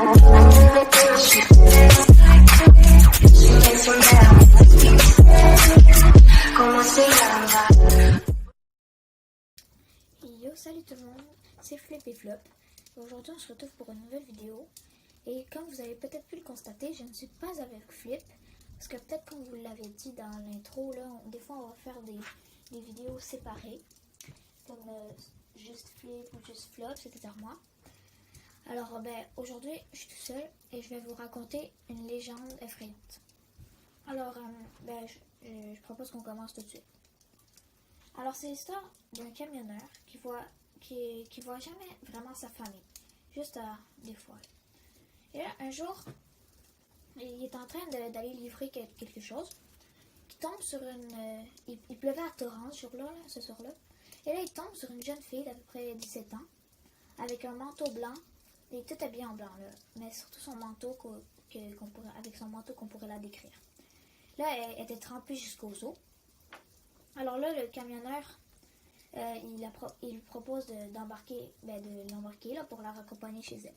Yo, salut tout le monde, c'est Flip et Flop. Aujourd'hui on se retrouve pour une nouvelle vidéo. Et comme vous avez peut-être pu le constater, je ne suis pas avec Flip. Parce que peut-être comme vous l'avez dit dans l'intro, des fois on va faire des vidéos séparées. Comme juste Flip ou juste Flop, c'était à moi. Alors aujourd'hui je suis tout seul et je vais vous raconter une légende effrayante. Alors je propose qu'on commence tout de suite. Alors c'est l'histoire d'un camionneur qui voit jamais vraiment sa famille, juste des fois. Et là, un jour, il est en train d'aller livrer quelque chose, qui tombe sur il pleuvait à torrent ce soir-là, et là il tombe sur une jeune fille d'à peu près 17 ans, avec un manteau blanc, et tout habillé en blanc, là, mais surtout son manteau avec son manteau qu'on pourrait la décrire. Là, elle était trempée jusqu'aux os. Alors là, le camionneur, il lui propose de l'embarquer là, pour la raccompagner chez elle.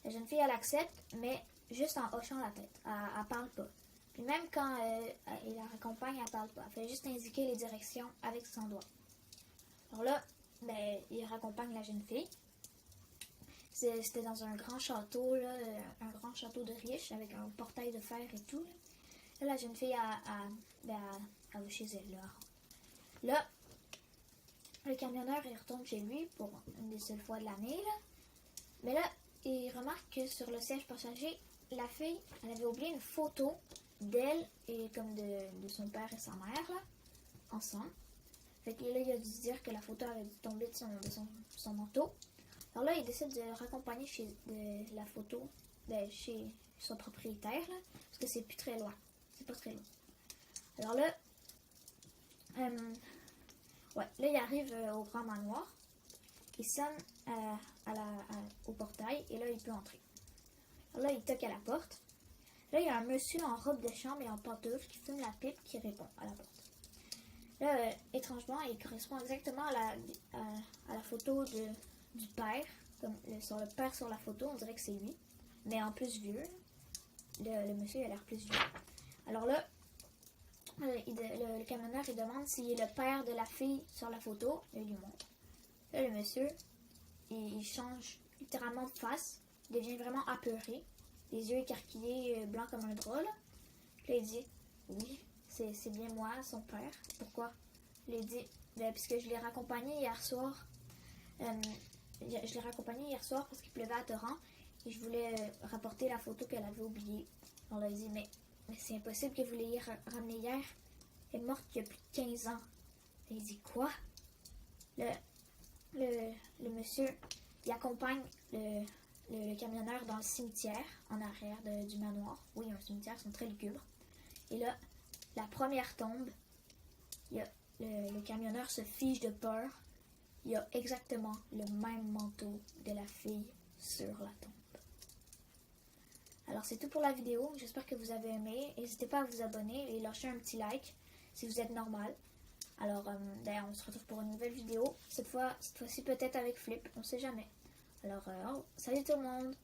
La jeune fille, elle accepte, mais juste en hochant la tête. Elle parle pas. Puis même quand il la raccompagne, elle parle pas. Elle fait juste indiquer les directions avec son doigt. Alors là, il raccompagne la jeune fille. C'était dans un grand château, là, un grand château de riche avec un portail de fer et tout. Là, la jeune fille, elle va chez elle. Là, le camionneur, il retourne chez lui pour une des seules fois de l'année. Mais là, il remarque que sur le siège passager, la fille, elle avait oublié une photo d'elle et comme de son père et sa mère, là, ensemble. Fait que là, il a dû se dire que la photo avait dû tomber de son manteau. Alors là, il décide de raccompagner la photo chez son propriétaire, là, parce que c'est plus très loin. C'est pas très loin. Alors là, là, il arrive au grand manoir. Il sonne au portail et là, il peut entrer. Alors là, il toque à la porte. Là, il y a un monsieur en robe de chambre et en pantoufles qui fume la pipe qui répond à la porte. Là, étrangement, il correspond exactement à la photo du père. Comme le père sur la photo, on dirait que c'est lui. Mais en plus vieux. Le monsieur, il a l'air plus vieux. Alors là, le camionneur, il demande s'il est le père de la fille sur la photo. Il lui montre. Là, le monsieur, il change littéralement de face. Il devient vraiment apeuré. Les yeux écarquillés, blancs comme un drap. Là, il dit, oui, c'est bien moi, son père. Pourquoi? Il dit, puisque je l'ai raccompagné hier soir. Je l'ai raccompagné hier soir parce qu'il pleuvait à torrent. Et je voulais rapporter la photo qu'elle avait oubliée. Alors là, il dit, mais c'est impossible que vous l'ayez ramenée hier. Elle est morte il y a plus de 15 ans. Et il dit, quoi? Le monsieur, il accompagne le camionneur dans le cimetière, en arrière du manoir. Oui, un cimetière, ils sont très lugubres. Et là, la première tombe, le camionneur se fige de peur. Il y a exactement le même manteau de la fille sur la tombe. Alors c'est tout pour la vidéo, j'espère que vous avez aimé. N'hésitez pas à vous abonner et lâcher un petit like si vous êtes normal. Alors on se retrouve pour une nouvelle vidéo, cette fois-ci peut-être avec Flip, on sait jamais. Alors salut tout le monde!